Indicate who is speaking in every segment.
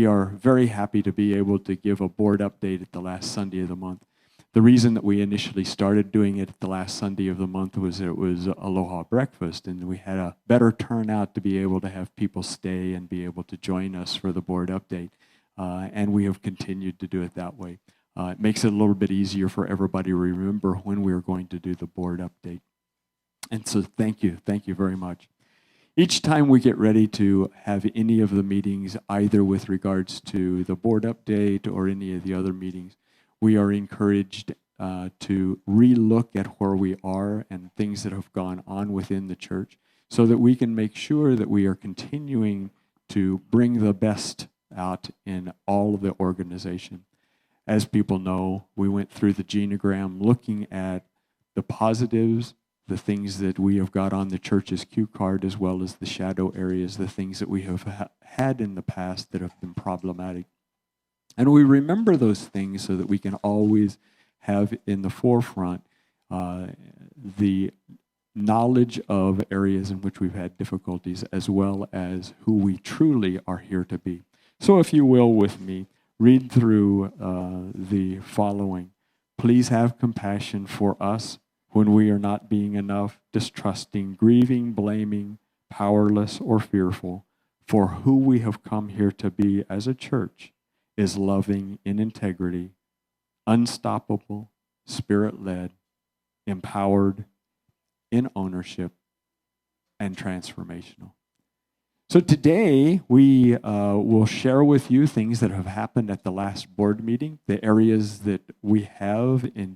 Speaker 1: are very happy to be able to give a board update at the last Sunday of the month. The reason that we initially started doing it at the last Sunday of the month was it was Aloha Breakfast, and we had a better turnout to be able to have people stay and be able to join us for the board update. And we have continued to do it that way. It makes it a little bit easier for everybody to remember when we're going to do the board update. And so thank you very much. Each time we get ready to have any of the meetings, either with regards to the board update or any of the other meetings, we are encouraged to relook at where we are and things that have gone on within the church so that we can make sure that we are continuing to bring the best out in all of the organization. As people know, we went through the genogram looking at the positives, the things that we have got on the church's cue card, as well as the shadow areas, the things that we have had in the past that have been problematic. And we remember those things so that we can always have in the forefront the knowledge of areas in which we've had difficulties, as well as who we truly are here to be. So if you will, with me, read through the following. Please have compassion for us when we are not being enough, distrusting, grieving, blaming, powerless, or fearful, for who we have come here to be as a church is loving in integrity, unstoppable, spirit-led, empowered, in ownership, and transformational. So today we will share with you things that have happened at the last board meeting. The areas that we have in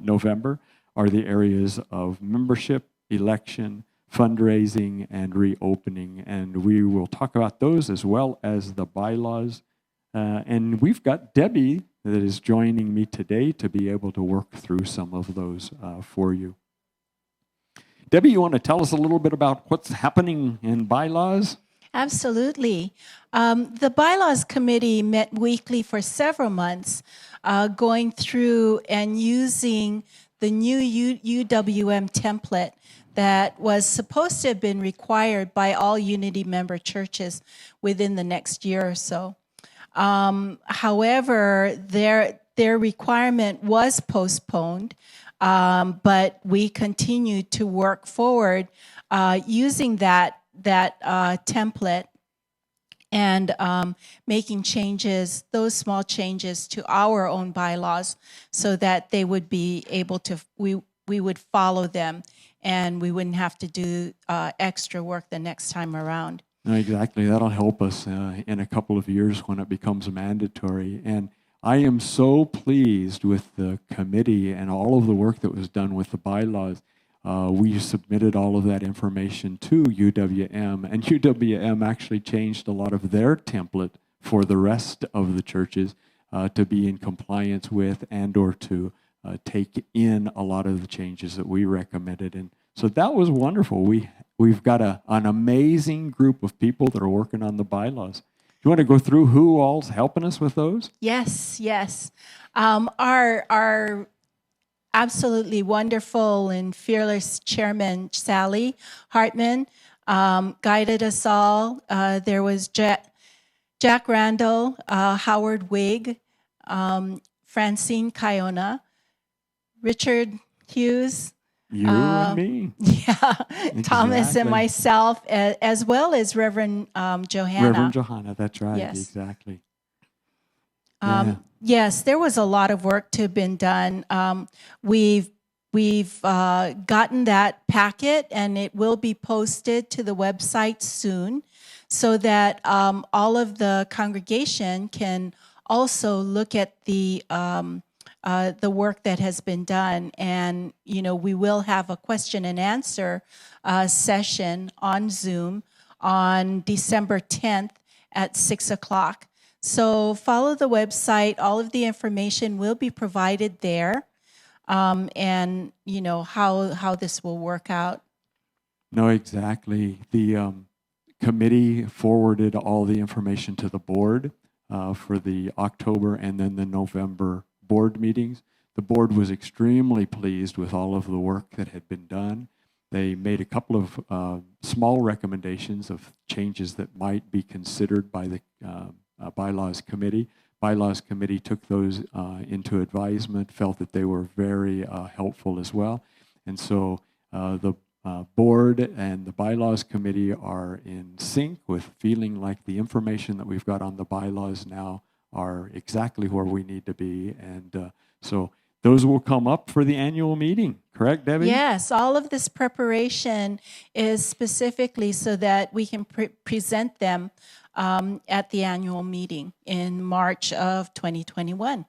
Speaker 1: November are the areas of membership, election, fundraising, and reopening. And we will talk about those as well as the bylaws. And we've got Debbie that is joining me today to be able to work through some of those for you. Debbie, you want to tell us a little bit about what's happening in bylaws?
Speaker 2: Absolutely. The bylaws committee met weekly for several months, going through and using the new UWM template that was supposed to have been required by all Unity member churches within the next year or so. However, their requirement was postponed, but we continue to work forward using that template and making changes, those small changes to our own bylaws, so that they would be able to, we would follow them, and we wouldn't have to do extra work the next time around.
Speaker 1: Exactly. That'll help us in a couple of years when it becomes mandatory. And I am so pleased with the committee and all of the work that was done with the bylaws. We submitted all of that information to UWM, and UWM actually changed a lot of their template for the rest of the churches to be in compliance with and or to take in a lot of the changes that we recommended. And so that was wonderful. We've got an amazing group of people that are working on the bylaws. Do you want to go through who all's helping us with those?
Speaker 2: Yes. Our absolutely wonderful and fearless chairman, Sally Hartman, guided us all. There was Jack Randall, Howard Wigg, Francine Kiona, Richard Hughes,
Speaker 1: you and me.
Speaker 2: Yeah,
Speaker 1: Exactly.
Speaker 2: Thomas and myself, as well as Reverend Johanna.
Speaker 1: Reverend Johanna, that's right. Yes. Exactly.
Speaker 2: Yes, there was a lot of work to have been done. We've gotten that packet, and it will be posted to the website soon, so that all of the congregation can also look at the work that has been done. And, we will have a question and answer session on Zoom on December 10th at 6 o'clock. So follow the website. All of the information will be provided there, and, how this will work out.
Speaker 1: No, exactly. The committee forwarded all the information to the board for the October and then the November board meetings. The board was extremely pleased with all of the work that had been done. They made a couple of small recommendations of changes that might be considered by the bylaws committee. Bylaws committee took those into advisement, felt that they were very helpful as well. And so the board and the bylaws committee are in sync with feeling like the information that we've got on the bylaws now are exactly where we need to be. And so those will come up for the annual meeting, correct, Debbie?
Speaker 2: Yes, all of this preparation is specifically so that we can present them at the annual meeting in March of 2021.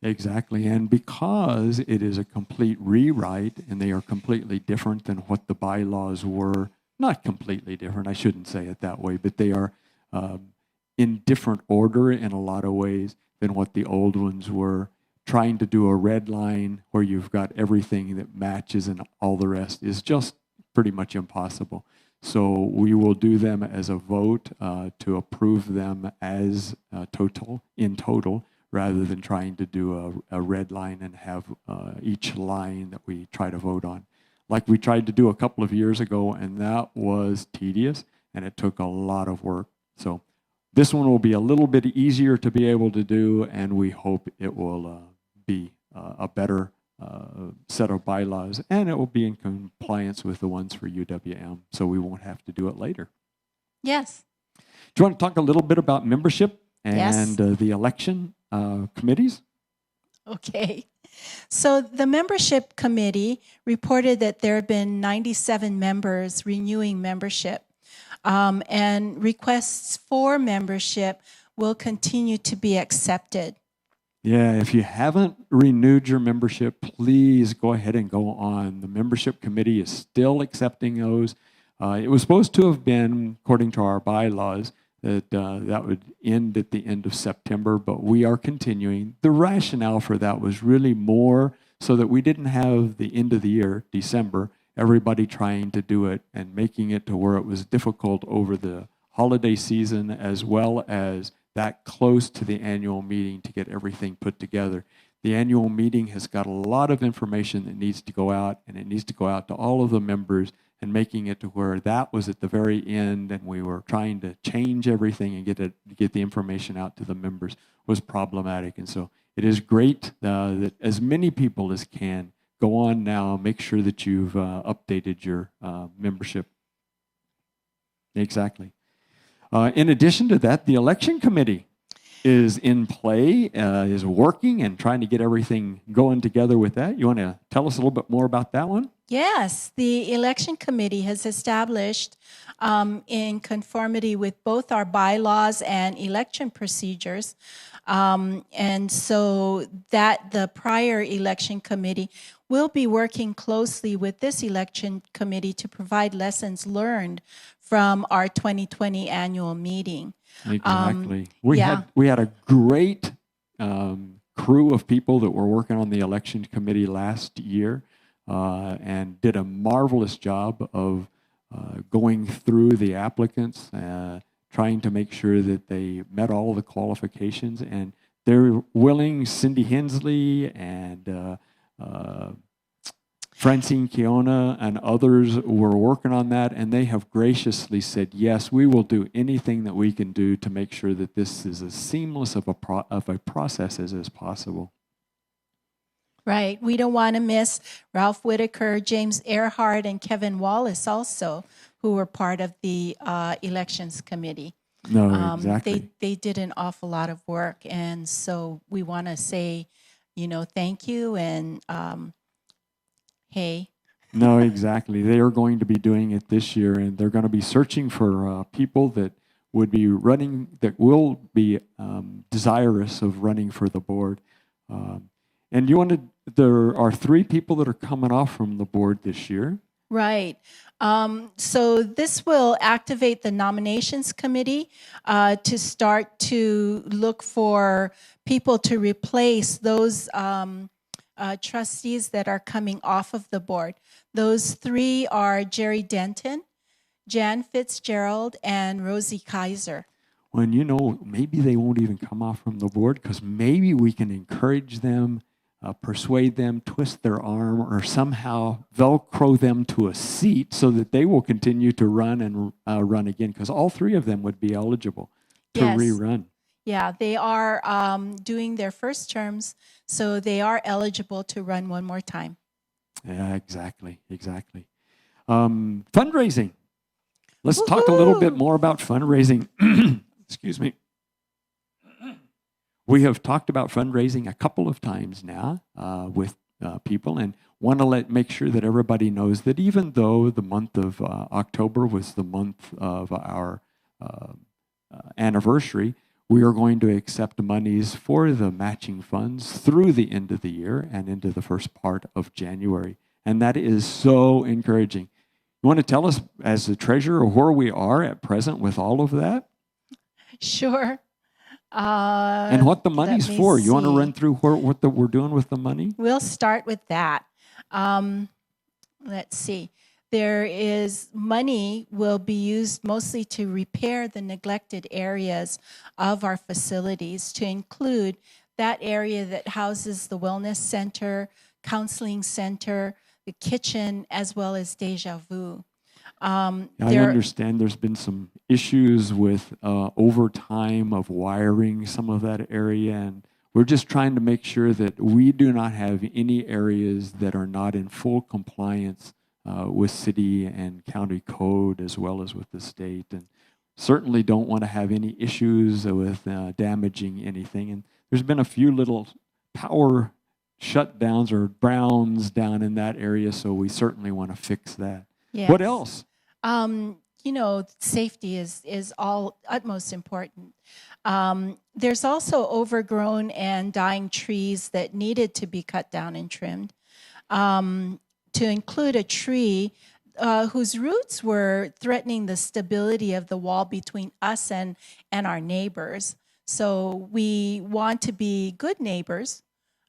Speaker 1: Exactly. And because it is a complete rewrite and they are completely different than what the bylaws were, not completely different, I shouldn't say it that way, but they are in different order in a lot of ways than what the old ones were. Trying to do a red line where you've got everything that matches and all the rest is just pretty much impossible. So we will do them as a vote to approve them as in total, rather than trying to do a red line and have each line that we try to vote on. Like we tried to do a couple of years ago, and that was tedious, and it took a lot of work. So this one will be a little bit easier to be able to do, and we hope it will be a better set of bylaws, and it will be in compliance with the ones for UWM, so we won't have to do it later.
Speaker 2: Yes.
Speaker 1: Do you want to talk a little bit about membership and
Speaker 2: Yes.
Speaker 1: the election committees?
Speaker 2: Okay. So the membership committee reported that there have been 97 members renewing membership, and requests for membership will continue to be accepted.
Speaker 1: Yeah, if you haven't renewed your membership, please go ahead and go on. The membership committee is still accepting those. It was supposed to have been, according to our bylaws, that would end at the end of September, but we are continuing. The rationale for that was really more so that we didn't have the end of the year, December, everybody trying to do it and making it to where it was difficult over the holiday season, as well as that close to the annual meeting to get everything put together. The annual meeting has got a lot of information that needs to go out, and it needs to go out to all of the members, and making it to where that was at the very end and we were trying to change everything and get the information out to the members was problematic. And so it is great that as many people as can go on now, make sure that you've updated your membership. Exactly. In addition to that, the election committee is in play, is working and trying to get everything going together with that. You want to tell us a little bit more about that one?
Speaker 2: Yes, the election committee has established, in conformity with both our bylaws and election procedures, and so that the prior election committee will be working closely with this election committee to provide lessons learned from our 2020 annual meeting.
Speaker 1: Exactly. We had a great crew of people that were working on the election committee last year, and did a marvelous job of going through the applicants, trying to make sure that they met all the qualifications, and they're willing. Cindy Hensley and Francine Kiona and others were working on that, and they have graciously said, yes, we will do anything that we can do to make sure that this is as seamless of a process as possible.
Speaker 2: Right. We don't want to miss Ralph Whitaker, James Earhart, and Kevin Wallace also, who were part of the elections committee.
Speaker 1: No, exactly.
Speaker 2: They did an awful lot of work, and so we want to say, thank you, and hey.
Speaker 1: No, exactly. They are going to be doing it this year, and they're going to be searching for people that would be running, that will be desirous of running for the board. And there are 3 people that are coming off from the board this year.
Speaker 2: Right. So this will activate the nominations committee to start to look for people to replace those trustees that are coming off of the board. Those 3 are Jerry Denton, Jan Fitzgerald, and Rosie Kaiser.
Speaker 1: When maybe they won't even come off from the board, because maybe we can encourage them, persuade them, twist their arm, or somehow Velcro them to a seat so that they will continue to run and run again, because all 3 of them would be eligible to
Speaker 2: Yes.
Speaker 1: rerun.
Speaker 2: Yeah, they are doing their first terms, so they are eligible to run one more time.
Speaker 1: Yeah, exactly. Fundraising. Let's talk a little bit
Speaker 2: Woohoo!
Speaker 1: more about fundraising. Excuse me. We have talked about fundraising a couple of times now with people, and want to make sure that everybody knows that even though the month of October was the month of our anniversary, we are going to accept monies for the matching funds through the end of the year and into the first part of January. And that is so encouraging. You want to tell us, as the treasurer, where we are at present with all of that?
Speaker 2: Sure.
Speaker 1: And what the money's for? You want to run through what we're doing with the money?
Speaker 2: We'll start with that. Let's see. There is money will be used mostly to repair the neglected areas of our facilities, to include that area that houses the wellness center, counseling center, the kitchen, as well as Deja Vu.
Speaker 1: I understand there's been some issues with overtime of wiring some of that area, and we're just trying to make sure that we do not have any areas that are not in full compliance with city and county code, as well as with the state, and certainly don't want to have any issues with damaging anything. And there's been a few little power shutdowns or browns down in that area, so we certainly want to fix that.
Speaker 2: Yes.
Speaker 1: What else?
Speaker 2: Safety is all utmost important. There's also overgrown and dying trees that needed to be cut down and trimmed. To include a tree whose roots were threatening the stability of the wall between us and our neighbors. So we want to be good neighbors,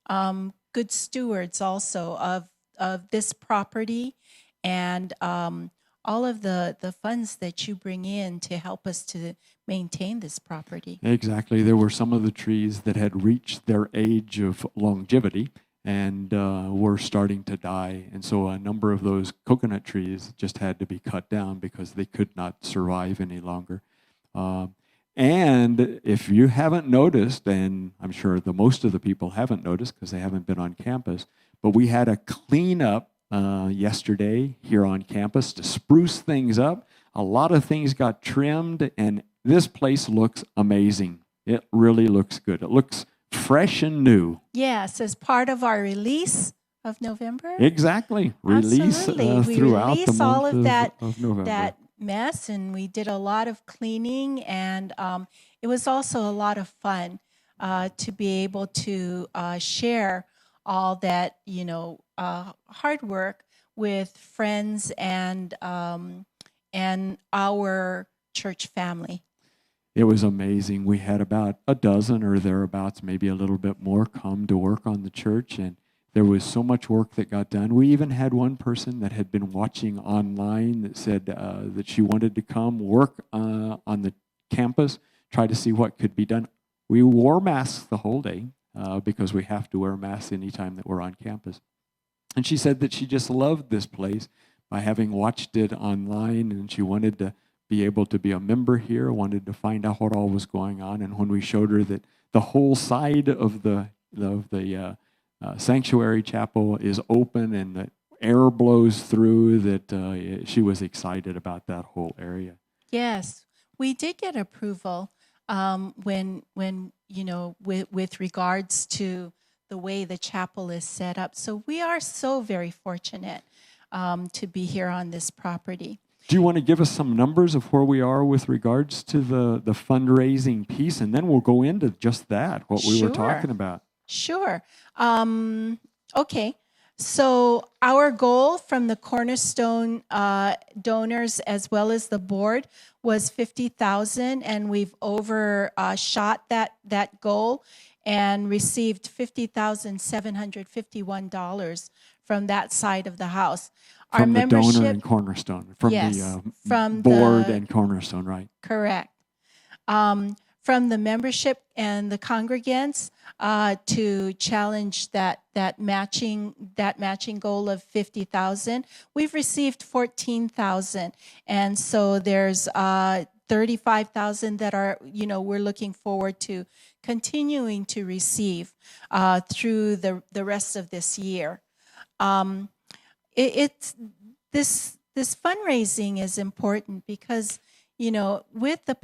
Speaker 2: good stewards also of this property, and all of the funds that you bring in to help us to maintain this property.
Speaker 1: Exactly. There were some of the trees that had reached their age of longevity and were starting to die. And so a number of those coconut trees just had to be cut down because they could not survive any longer. And if you haven't noticed, and I'm sure most of the people haven't noticed because they haven't been on campus, but we had a cleanup yesterday here on campus to spruce things up. A lot of things got trimmed, and this place looks amazing. It really looks good. It looks fresh and new.
Speaker 2: Yes, as part of our release of November.
Speaker 1: Exactly. Release throughout the month
Speaker 2: all of
Speaker 1: of November.
Speaker 2: That mess, and we did a lot of cleaning, and it was also a lot of fun to be able to share all that hard work with friends and our church family.
Speaker 1: It was amazing. We had about a dozen or thereabouts, maybe a little bit more, come to work on the church, and there was so much work that got done. We even had one person that had been watching online that said that she wanted to come work on the campus, try to see what could be done. We wore masks the whole day because we have to wear masks anytime that we're on campus. And she said that she just loved this place by having watched it online, and she wanted to be able to be a member here, wanted to find out what all was going on. And when we showed her that the whole side of the sanctuary chapel is open and the air blows through, that she was excited about that whole area.
Speaker 2: Yes, we did get approval when with regards to the way the chapel is set up. So we are so very fortunate to be here on this property.
Speaker 1: Do you want to give us some numbers of where we are with regards to the fundraising piece? And then we'll go into just that, what we were talking about.
Speaker 2: Sure. Okay. So our goal from the Cornerstone donors as well as the board was $50,000, and we've overshot that goal and received $50,751 from that side of the house.
Speaker 1: From
Speaker 2: our
Speaker 1: the
Speaker 2: membership,
Speaker 1: donor and Cornerstone, from
Speaker 2: from
Speaker 1: the board and Cornerstone, right?
Speaker 2: Correct. From the membership and the congregants to challenge that matching goal of 50,000, we've received 14,000, and so there's 35,000 that are, we're looking forward to continuing to receive through the rest of this year. Um, it's this fundraising is important because with the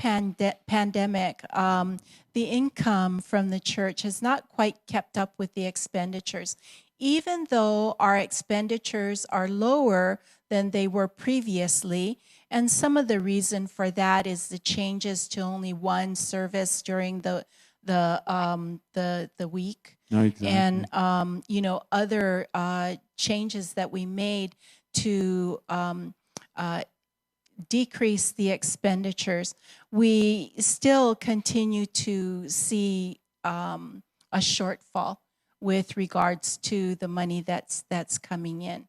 Speaker 2: pandemic, the income from the church has not quite kept up with the expenditures, even though our expenditures are lower than they were previously. And some of the reason for that is the changes to only one service during the week.
Speaker 1: No, exactly.
Speaker 2: And other changes that we made to decrease the expenditures. We still continue to see a shortfall with regards to the money that's coming in.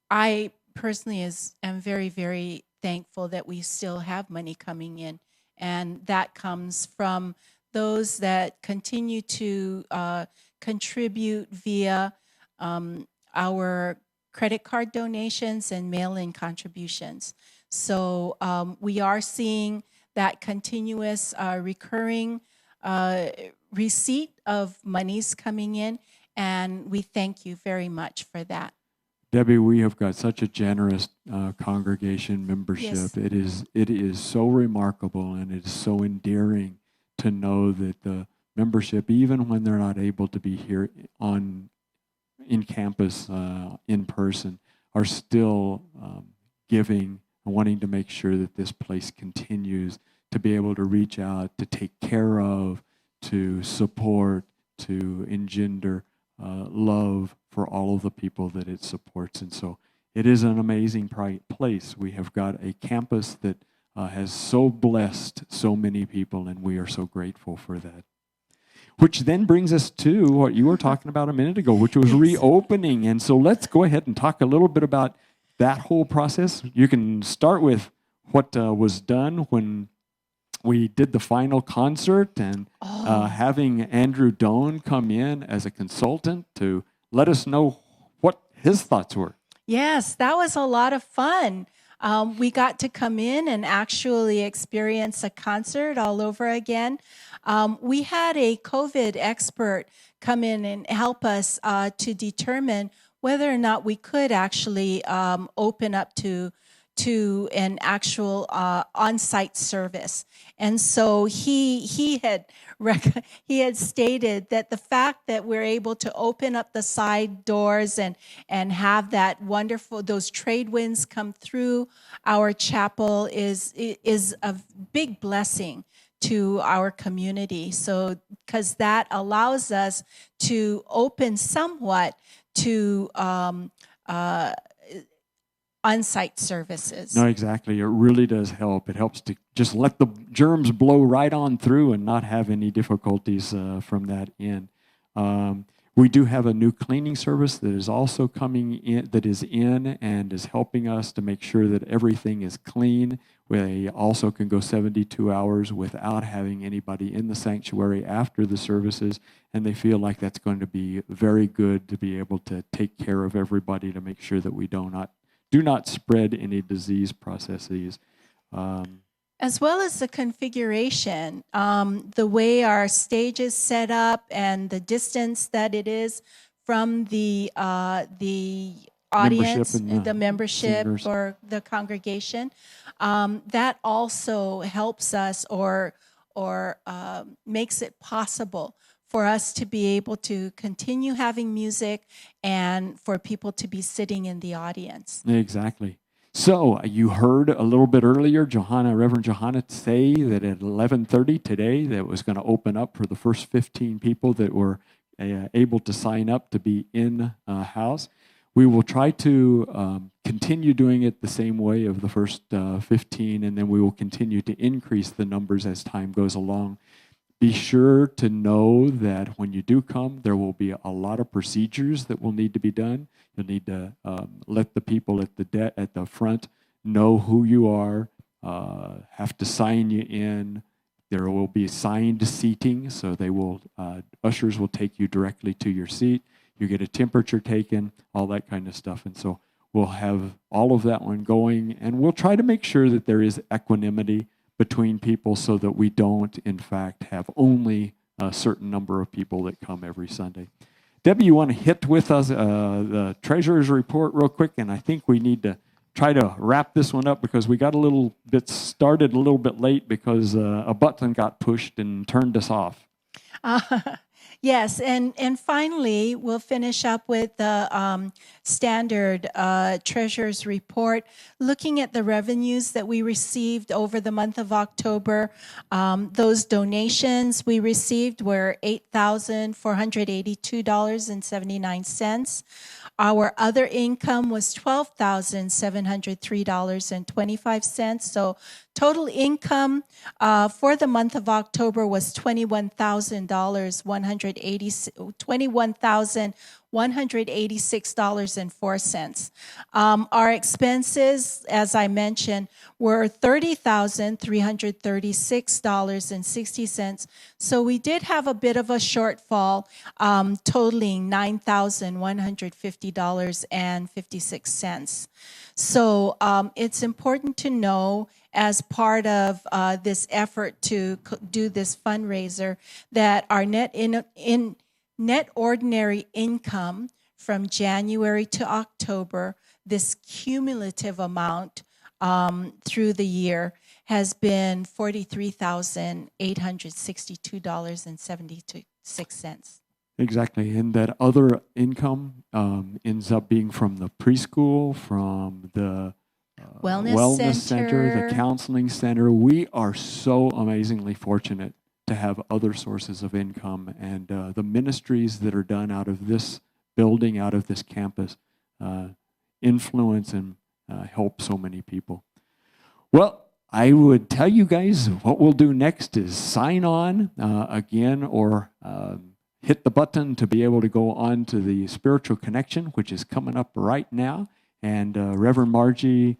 Speaker 2: I personally am very, very thankful that we still have money coming in, and that comes from those that continue to contribute via our credit card donations and mail-in contributions. So we are seeing that continuous recurring receipt of monies coming in, and we thank you very much for that.
Speaker 1: Debbie, we have got such a generous congregation membership.
Speaker 2: Yes.
Speaker 1: It is so remarkable, and it is so endearing to know that the membership, even when they're not able to be here in campus in person, are still giving and wanting to make sure that this place continues to be able to reach out, to take care of, to support, to engender love for all of the people that it supports. And so it is an amazing place. We have got a campus that has so blessed so many people, and we are so grateful for that. Which then brings us to what you were talking about a minute ago, which was reopening. And so let's go ahead and talk a little bit about that whole process. You can start with what was done when we did the final concert, and having Andrew Doan come in as a consultant to let us know what his thoughts were.
Speaker 2: Yes, that was a lot of fun. We got to come in and actually experience a concert all over again. We had a COVID expert come in and help us to determine whether or not we could actually open up to an actual on-site service. And so he had stated that the fact that we're able to open up the side doors and have that wonderful, those trade winds come through our chapel is a big blessing to our community. So because that allows us to open somewhat to on-site services.
Speaker 1: No, exactly. It really does help. It helps to just let the germs blow right on through and not have any difficulties from that in. We do have a new cleaning service that is also coming in, that is in and is helping us to make sure that everything is clean. We also can go 72 hours without having anybody in the sanctuary after the services, and they feel like that's going to be very good to be able to take care of everybody to make sure that we do not spread any disease processes.
Speaker 2: As well as the configuration, the way our stage is set up and the distance that it is from the audience, the membership
Speaker 1: singers,
Speaker 2: or the congregation, that also helps us or makes it possible for us to be able to continue having music and for people to be sitting in the audience.
Speaker 1: Exactly. So you heard a little bit earlier, Reverend Johanna say that at 11:30 today that was going to open up for the first 15 people that were able to sign up to be in house. We will try to continue doing it the same way of the first 15, and then we will continue to increase the numbers as time goes along. Be sure to know that when you do come, there will be a lot of procedures that will need to be done. You'll need to let the people at the front know who you are, have to sign you in. There will be assigned seating, so ushers will take you directly to your seat. You get a temperature taken, all that kind of stuff. And so we'll have all of that one going, and we'll try to make sure that there is equanimity between people so that we don't, in fact, have only a certain number of people that come every Sunday. Debbie, you want to hit with us the treasurer's report real quick? And I think we need to try to wrap this one up because we got a little bit started a little bit late because a button got pushed and turned us off.
Speaker 2: Yes, and finally, we'll finish up with the standard treasurer's report, looking at the revenues that we received over the month of October. Those donations we received were $8,482.79. Our other income was $12,703.25. So total income for the month of October was $21,186.04. Our expenses, as I mentioned, were $30,336.60. So we did have a bit of a shortfall, totaling $9,150.56. So it's important to know, as part of this effort to do this fundraiser, that our net ordinary income from January to October, this cumulative amount through the year, has been $43,862.76.
Speaker 1: Exactly, and that other income ends up being from the preschool, from the wellness center, the counseling center. We are so amazingly fortunate to have other sources of income, and the ministries that are done out of this building, out of this campus, influence and help so many people. Well, I would tell you guys what we'll do next is sign on again, or hit the button to be able to go on to the Spiritual Connection, which is coming up right now. And Reverend Margie,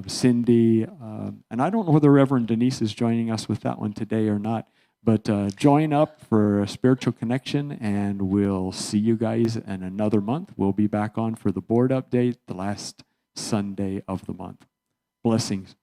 Speaker 1: Cindy, and I don't know whether Reverend Denise is joining us with that one today or not, but join up for a Spiritual Connection, and we'll see you guys in another month. We'll be back on for the board update the last Sunday of the month. Blessings.